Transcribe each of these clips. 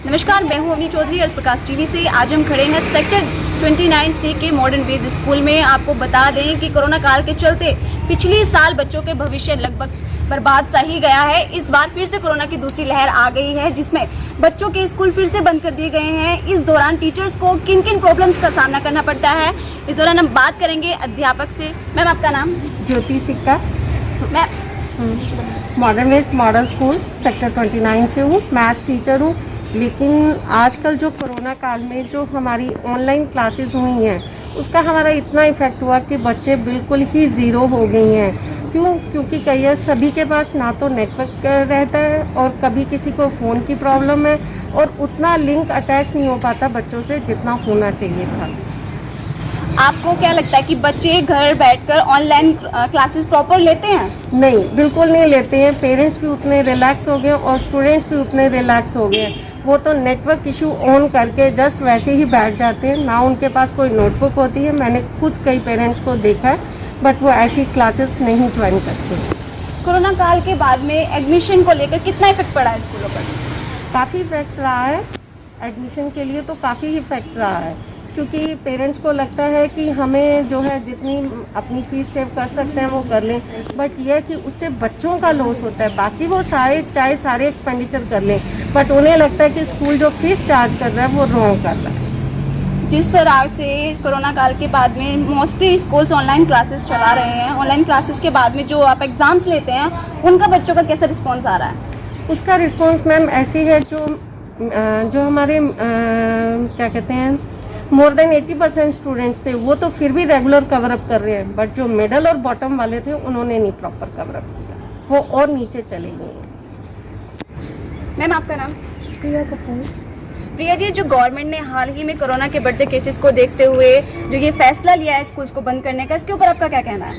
नमस्कार, मैं हूं अवनी चौधरी अर्थ प्रकाश टीवी से। आज हम खड़े हैं सेक्टर 29C के मॉडर्न बेस्ड स्कूल में। आपको बता दें कि कोरोना काल के चलते पिछले साल बच्चों के भविष्य लगभग बर्बाद सा ही गया है। इस बार फिर से कोरोना की दूसरी लहर आ गई है, जिसमें बच्चों के स्कूल फिर से बंद कर दिए गए हैं। इस दौरान टीचर्स को किन किन प्रॉब्लम्स का सामना करना पड़ता है, इस दौरान हम बात करेंगे अध्यापक से। मैम, आपका नाम? ज्योति सिक्का। मैं modern based model school sector 29 से हूँ, मैथ्स टीचर हूँ। लेकिन आजकल जो कोरोना काल में जो हमारी ऑनलाइन क्लासेस हुई हैं, उसका हमारा इतना इफ़ेक्ट हुआ कि बच्चे बिल्कुल ही ज़ीरो हो गई हैं। क्योंकि कई सभी के पास ना तो नेटवर्क रहता है और कभी किसी को फ़ोन की प्रॉब्लम है और उतना लिंक अटैच नहीं हो पाता बच्चों से जितना होना चाहिए था। आपको क्या लगता है कि बच्चे घर बैठकर ऑनलाइन क्लासेस प्रॉपर लेते हैं? नहीं, बिल्कुल नहीं लेते हैं। पेरेंट्स भी उतने रिलैक्स हो गए और स्टूडेंट्स भी उतने रिलैक्स हो गए। वो तो नेटवर्क इशू ऑन करके जस्ट वैसे ही बैठ जाते हैं, ना उनके पास कोई नोटबुक होती है। मैंने खुद कई पेरेंट्स को देखा है, बट वो ऐसी क्लासेस नहीं ज्वाइन करते। कोरोना काल के बाद में एडमिशन को लेकर कितना इफेक्ट पड़ा है स्कूलों पर? काफ़ी इफेक्ट रहा है। एडमिशन के लिए तो काफ़ी इफेक्ट रहा है, क्योंकि पेरेंट्स को लगता है कि हमें जो है जितनी अपनी फ़ीस सेव कर सकते हैं वो कर लें, बट यह कि उससे बच्चों का लॉस होता है। बाकी वो चाहे सारे एक्सपेंडिचर कर लें, बट उन्हें लगता है कि स्कूल जो फीस चार्ज कर रहा है वो रॉन्ग कर रहा है। जिस तरह से कोरोना काल के बाद में मोस्टली स्कूल्स ऑनलाइन क्लासेस चला रहे हैं, ऑनलाइन क्लासेस के बाद में जो आप एग्ज़ाम्स लेते हैं, उनका बच्चों का कैसा रिस्पॉन्स आ रहा है? उसका रिस्पॉन्स मैम ऐसी है, जो हमारे क्या कहते हैं, मोर देन 80% स्टूडेंट्स थे, वो तो फिर भी रेगुलर कवर अप कर रहे हैं, बट जो मिडल और बॉटम वाले थे उन्होंने नहीं प्रॉपर कवर अप किया, वो और नीचे चले गए। मैम, आपका नाम? प्रिया कपूर। प्रिया जी, जो गवर्नमेंट ने हाल ही में कोरोना के बढ़ते केसेस को देखते हुए जो ये फैसला लिया है स्कूल्स को बंद करने का, इसके ऊपर आपका क्या कहना है?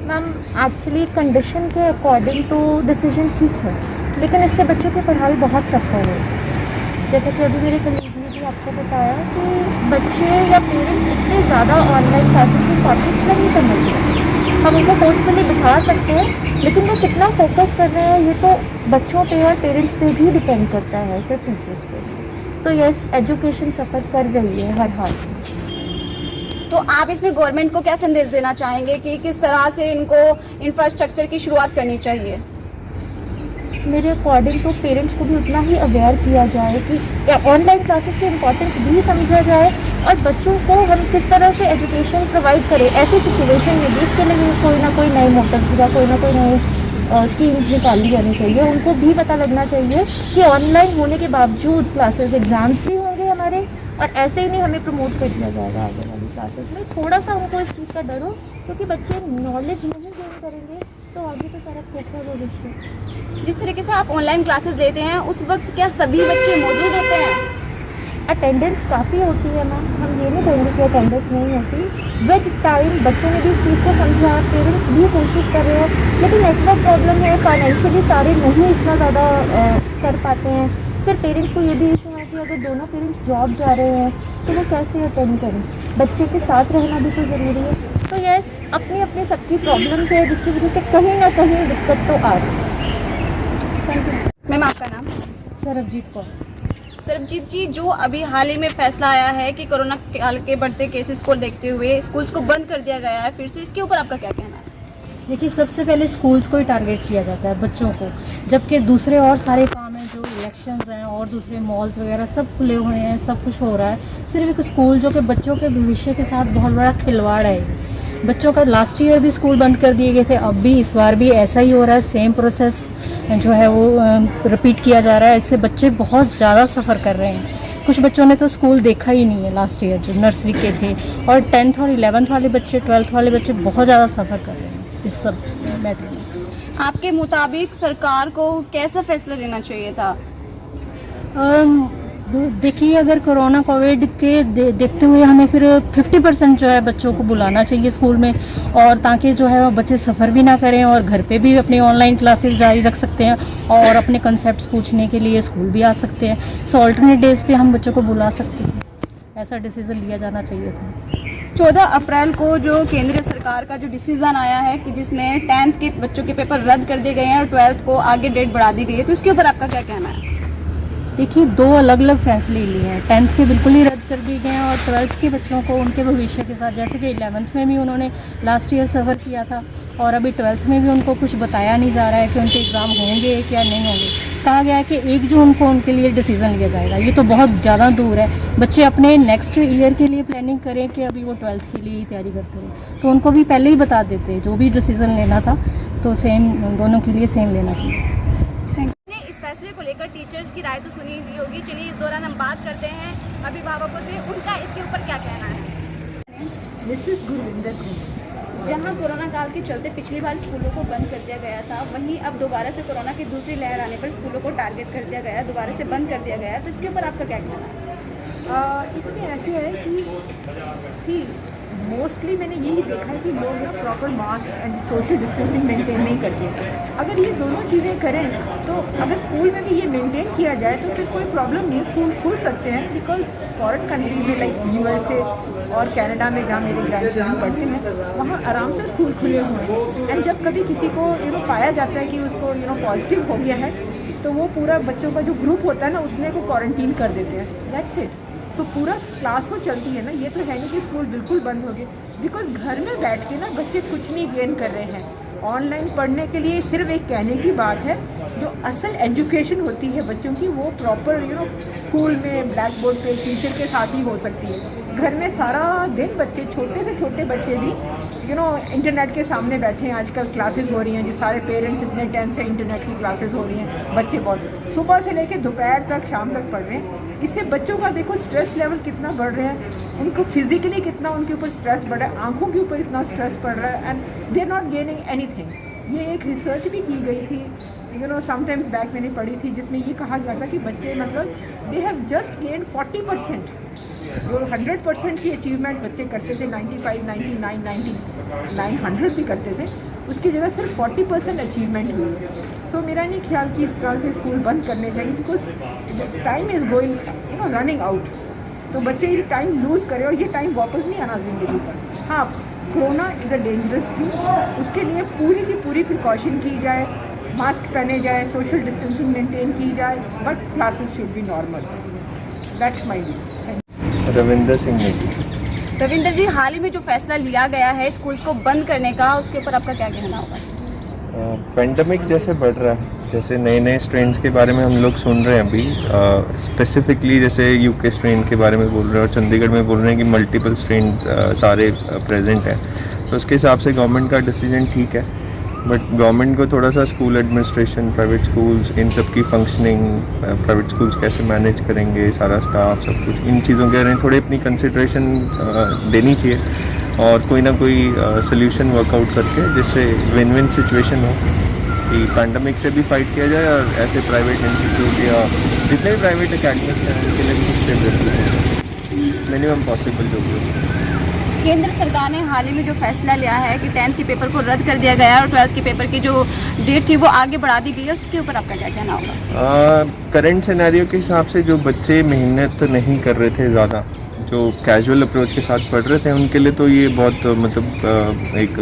मैम, एक्चुअली कंडीशन के अकॉर्डिंग तो डिसीजन ठीक है, लेकिन इससे बच्चों की पढ़ाई बहुत सफल है। जैसे कि अभी मेरे कलीग ने भी आपको बताया कि बच्चे या पेरेंट्स इतने ज़्यादा ऑनलाइन क्लासेस की इम्पॉर्टेंस नहीं समझते। हम उनको फोर्सफुली बिठा सकते हैं, लेकिन वो कितना फोकस कर रहे हैं ये तो बच्चों पे और पेरेंट्स पे भी डिपेंड करता है, सिर्फ टीचर्स पे। तो यस, एजुकेशन सफ़र कर रही है हर हाल में। तो आप इसमें गवर्नमेंट को क्या संदेश देना चाहेंगे कि किस तरह से इनको इंफ्रास्ट्रक्चर की शुरुआत करनी चाहिए? मेरे अकॉर्डिंग तो पेरेंट्स को भी उतना ही अवेयर किया जाए कि ऑनलाइन क्लासेस की इम्पोर्टेंस भी समझा जाए और बच्चों को हम किस तरह से एजुकेशन प्रोवाइड करें ऐसी सिचुएशन में भी। इसके लिए कोई ना कोई नए मोटिव्स या कोई ना कोई नई स्कीम्स निकाली जानी चाहिए। उनको भी पता लगना चाहिए कि ऑनलाइन होने के बावजूद क्लासेस एग्ज़ाम्स भी होंगे हमारे, और ऐसे ही नहीं हमें प्रमोट कर दिया जाएगा आगे वाली क्लासेस में। थोड़ा सा उनको इस चीज़ का डर हो, क्योंकि बच्चे नॉलेज नहीं गेन करेंगे तो आगे तो सारा खोखला भविष्य। जिस तरीके से आप ऑनलाइन क्लासेस देते हैं, उस वक्त क्या सभी बच्चे मौजूद होते हैं? अटेंडेंस काफ़ी होती है मैम, हम ये नहीं कहेंगे कि अटेंडेंस नहीं होती। विद टाइम बच्चों ने भी इस चीज़ को समझा, पेरेंट्स भी कोशिश कर रहे हैं, लेकिन नेटवर्क प्रॉब्लम है, फाइनेंशियली सारे नहीं इतना ज़्यादा कर पाते हैं। फिर पेरेंट्स को ये भी इशू है कि अगर दोनों पेरेंट्स जॉब जा रहे हैं तो वो कैसे अटेंड करें, बच्चे के साथ रहना भी तो ज़रूरी है। तो यस, अपनी अपनी सबकी प्रॉब्लम्स है, जिसकी वजह से कहीं ना कहीं दिक्कत तो आ रही है। Thank you. मैम, आपका नाम? सरबजीत कौर। सरबजीत जी, जो अभी हाल ही में फैसला आया है कि कोरोना काल के बढ़ते केसेस को देखते हुए स्कूल्स को बंद कर दिया गया है फिर से, इसके ऊपर आपका क्या कहना है? देखिए, सबसे पहले स्कूल्स को ही टारगेट किया जाता है, बच्चों को, जबकि दूसरे और सारे काम हैं, जो इलेक्शंस हैं और दूसरे मॉल्स वगैरह सब खुले हुए हैं, सब कुछ हो रहा है। सिर्फ एक स्कूल जो कि बच्चों के भविष्य के साथ बहुत बड़ा खिलवाड़ है। बच्चों का लास्ट ईयर भी स्कूल बंद कर दिए गए थे, अब भी इस बार भी ऐसा ही हो रहा है। सेम प्रोसेस जो है वो रिपीट किया जा रहा है। इससे बच्चे बहुत ज़्यादा सफ़र कर रहे हैं। कुछ बच्चों ने तो स्कूल देखा ही नहीं है लास्ट ईयर, जो नर्सरी के थे, और 10th और 11th वाले बच्चे, 12th वाले बच्चे बहुत ज़्यादा सफ़र कर रहे हैं इस सब मैटर में। आपके मुताबिक सरकार को कैसा फैसला लेना चाहिए था? देखिए, अगर कोरोना कोविड के देखते हुए हमें फिर 50% जो है बच्चों को बुलाना चाहिए स्कूल में, और ताकि जो है वो बच्चे सफ़र भी ना करें और घर पे भी अपनी ऑनलाइन क्लासेस जारी रख सकते हैं और अपने कंसेप्ट्स पूछने के लिए स्कूल भी आ सकते हैं। सो ऑल्टरनेट डेज पे हम बच्चों को बुला सकते हैं, ऐसा डिसीज़न लिया जाना चाहिए था। 14 अप्रैल को जो केंद्रीय सरकार का जो डिसीज़न आया है कि जिसमें 10th के बच्चों के पेपर रद्द कर दिए गए हैं और 12th को आगे डेट बढ़ा दी गई है, तो इसके ऊपर आपका क्या कहना है? देखिए, 2 अलग अलग फैसले लिए हैं। 10th के बिल्कुल ही रद्द कर दिए गए हैं और 12th के बच्चों को उनके भविष्य के साथ, जैसे कि 11th में भी उन्होंने लास्ट ईयर सफ़र किया था और अभी 12th में भी उनको कुछ बताया नहीं जा रहा है कि उनके एग्ज़ाम होंगे या नहीं होंगे। कहा गया है कि 1 जून को उनके लिए डिसीज़न लिया जाएगा। ये तो बहुत ज़्यादा दूर है। बच्चे अपने नेक्स्ट ईयर के लिए प्लानिंग करें कि अभी वो 12th के लिए ही तैयारी करते हैं, तो उनको भी पहले ही बता देते जो भी डिसीज़न लेना था, तो सेम दोनों के लिए सेम लेना चाहिए। इस फैसले को लेकर टीचर्स की राय तो सुनी ही होगी। चलिए इस दौरान हम बात करते हैं अभिभावकों से, उनका इसके ऊपर क्या कहना है। मिसेस गुरविंदर सिंह। जहां कोरोना काल के चलते पिछली बार स्कूलों को बंद कर दिया गया था, वहीं अब दोबारा से कोरोना की दूसरी लहर आने पर स्कूलों को टारगेट कर दिया गया, दोबारा से बंद कर दिया गया, तो इसके ऊपर आपका क्या कहना है। इसमें ऐसे है कि मोस्टली मैंने यही देखा है कि लोग ना proper mask and social distancing maintain नहीं करते। अगर ये दोनों चीज़ें करें तो अगर स्कूल में भी ये मेंटेन किया जाए तो फिर कोई प्रॉब्लम नहीं, स्कूल खुल सकते हैं। बिकॉज फॉरेन कंट्री में लाइक USA और कनाडा में जहाँ मेरे ग्रैंड पढ़ते हैं, वहाँ आराम से स्कूल खुले हुए हैं। एंड जब कभी किसी को पाया जाता है कि उसको पॉजिटिव हो गया है, तो वो पूरा बच्चों का जो ग्रुप होता है ना, उतने को क्वारंटीन कर देते हैं। That's it. तो पूरा क्लास तो चलती है ना, ये तो है नहीं कि स्कूल बिल्कुल बंद हो गए। बिकॉज घर में बैठ के ना बच्चे कुछ नहीं गेन कर रहे हैं। ऑनलाइन पढ़ने के लिए सिर्फ एक कहने की बात है, जो असल एजुकेशन होती है बच्चों की वो प्रॉपर स्कूल में ब्लैक बोर्ड पे टीचर के साथ ही हो सकती है। घर में सारा दिन बच्चे, छोटे से छोटे बच्चे भी इंटरनेट के सामने बैठे हैं। आजकल क्लासेस हो रही हैं, जिस सारे पेरेंट्स इतने टेंस से इंटरनेट की क्लासेस हो रही हैं। बच्चे बहुत सुबह से लेकर दोपहर तक, शाम तक पढ़ रहे हैं। इससे बच्चों का देखो स्ट्रेस लेवल कितना बढ़ रहा है, उनको फिजिकली कितना उनके ऊपर स्ट्रेस बढ़ रहा है, आंखों के ऊपर इतना स्ट्रेस पड़ रहा है, and they are not gaining anything. ये एक रिसर्च भी की गई थी समटाइम्स बैक मैंने पढ़ी थी, जिसमें ये कहा गया था कि बच्चे मतलब दे हैव जस्ट गेन 40%। जो 100% की अचीवमेंट बच्चे करते थे, 95, 99, 90, 900 भी करते थे, उसकी जगह सिर्फ 40% अचीवमेंट हुई है। सो मेरा नहीं ख्याल कि इस तरह से स्कूल बंद करने चाहिए, because time is going running out. तो बच्चे ये टाइम लूज़ करें और ये टाइम वापस नहीं आना ज़िंदगी पर। हाँ, corona is a dangerous thing, उसके लिए पूरी की पूरी प्रिकॉशन की जाए, मास्क पहने जाए, सोशल डिस्टेंसिंग मेंटेन की जाए, but classes should be normal. That's my view. Ravinder Singh Negi. Ravinder ji, हाल ही में जो फैसला लिया गया है स्कूल्स को बंद करने का, उसके ऊपर आपका क्या कहना होगा। पेंडेमिक जैसे बढ़ रहा है, जैसे नए नए स्ट्रेन्स के बारे में हम लोग सुन रहे हैं अभी, स्पेसिफिकली जैसे यूके स्ट्रेन के बारे में बोल रहे हैं और चंडीगढ़ में बोल रहे हैं कि मल्टीपल स्ट्रेन सारे प्रेजेंट हैं। तो उसके हिसाब से गवर्नमेंट का डिसीजन ठीक है, बट गवर्नमेंट को थोड़ा सा स्कूल एडमिनिस्ट्रेशन, प्राइवेट स्कूल्स, इन सब की फंक्शनिंग, प्राइवेट स्कूल्स कैसे मैनेज करेंगे, सारा स्टाफ, सब कुछ, इन चीज़ों के बारे में थोड़ी अपनी कंसिड्रेशन देनी चाहिए और कोई ना कोई सोल्यूशन वर्कआउट करके जिससे विन विन सिचुएशन हो कि पैंडमिक से भी फाइट किया जाए और ऐसे प्राइवेट इंस्टीट्यूट या जितने भी प्राइवेट अकेडमिक्स हैं उनके लिए भी कुछ स्टेप मिनिमम पॉसिबल जो भी हो। केंद्र सरकार ने हाल ही में जो फैसला लिया है कि 10th के पेपर को रद्द कर दिया गया है और 12th के पेपर की जो डेट थी वो आगे बढ़ा दी गई है, उसके ऊपर आपका क्या कहना होगा। करंट सिनेरियो के हिसाब से जो बच्चे मेहनत नहीं कर रहे थे ज़्यादा, जो कैजुअल अप्रोच के साथ पढ़ रहे थे, उनके लिए तो ये बहुत एक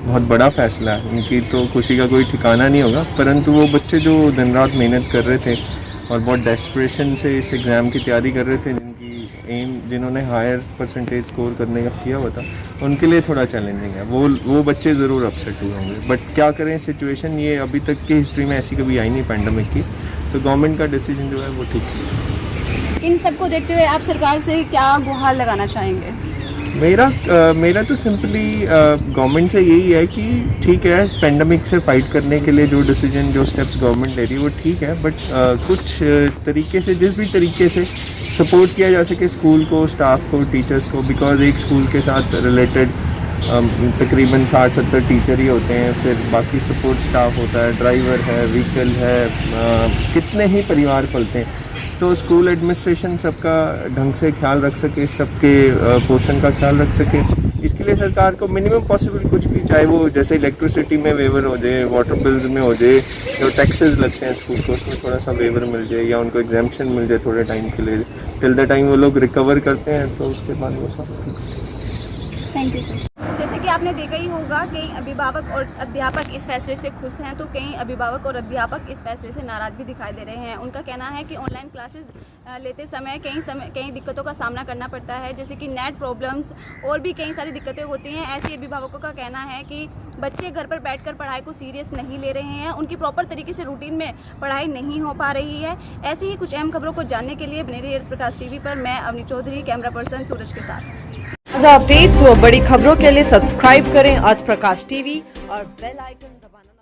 बहुत बड़ा फैसला है। उनकी तो खुशी का कोई ठिकाना नहीं होगा, परंतु वो बच्चे जो दिन रात मेहनत कर रहे थे और बहुत डेस्परेशन से इस एग्ज़ाम की तैयारी कर रहे थे, जिन्होंने हायर परसेंटेज स्कोर करने का किया हुआ था, उनके लिए थोड़ा चैलेंजिंग है। वो बच्चे ज़रूर अपसेट हुए होंगे, बट क्या करें, सिचुएशन ये अभी तक की हिस्ट्री में ऐसी कभी आई नहीं पैंडमिक की, तो गवर्नमेंट का डिसीजन जो है वो ठीक है। इन सबको देखते हुए आप सरकार से क्या गुहार लगाना चाहेंगे। मेरा तो सिंपली गवर्नमेंट से यही है कि ठीक है, पेंडेमिक से फाइट करने के लिए जो डिसीजन, जो स्टेप्स गवर्नमेंट ले रही है वो ठीक है, बट कुछ तरीके से, जिस भी तरीके से सपोर्ट किया जा सके स्कूल को, स्टाफ को, टीचर्स को, बिकॉज एक स्कूल के साथ रिलेटेड तकरीबन 60-70 टीचर ही होते हैं, फिर बाकी सपोर्ट स्टाफ होता है, ड्राइवर है, व्हीकल है, कितने ही परिवार पलते हैं। तो स्कूल एडमिनिस्ट्रेशन सबका ढंग से ख्याल रख सके, सबके पोर्शन का ख्याल रख सके, इसके लिए सरकार को मिनिमम पॉसिबल कुछ भी, चाहे वो जैसे इलेक्ट्रिसिटी में वेवर हो जाए, वाटर बिल्स में हो जाए, जो टैक्सेस लगते हैं स्कूल को उसमें थोड़ा सा वेवर मिल जाए या उनको एग्जाम्पशन मिल जाए थोड़े टाइम के लिए, टिल द टाइम वो लोग रिकवर करते हैं, तो उसके बाद वो सब। Thank you sir. जैसे कि आपने देखा ही होगा कई अभिभावक और अध्यापक इस फैसले से खुश हैं तो कई अभिभावक और अध्यापक इस फैसले से नाराज़ भी दिखाई दे रहे हैं। उनका कहना है कि ऑनलाइन क्लासेस लेते समय कई दिक्कतों का सामना करना पड़ता है, जैसे कि नेट प्रॉब्लम्स और भी कई सारी दिक्कतें होती हैं। ऐसे अभिभावकों का कहना है कि बच्चे घर पर बैठकर पढ़ाई को सीरियस नहीं ले रहे हैं, उनकी प्रॉपर तरीके से रूटीन में पढ़ाई नहीं हो पा रही है। ऐसी ही कुछ अहम खबरों को जानने के लिए बने रहिए अर्थ प्रकाश टीवी पर। मैं अवनी चौधरी, कैमरा पर्सन सूरज के साथ। ताज़ा अपडेट्स व बड़ी खबरों के लिए सब्सक्राइब करें आज प्रकाश टीवी और बेल आइकन दबाना।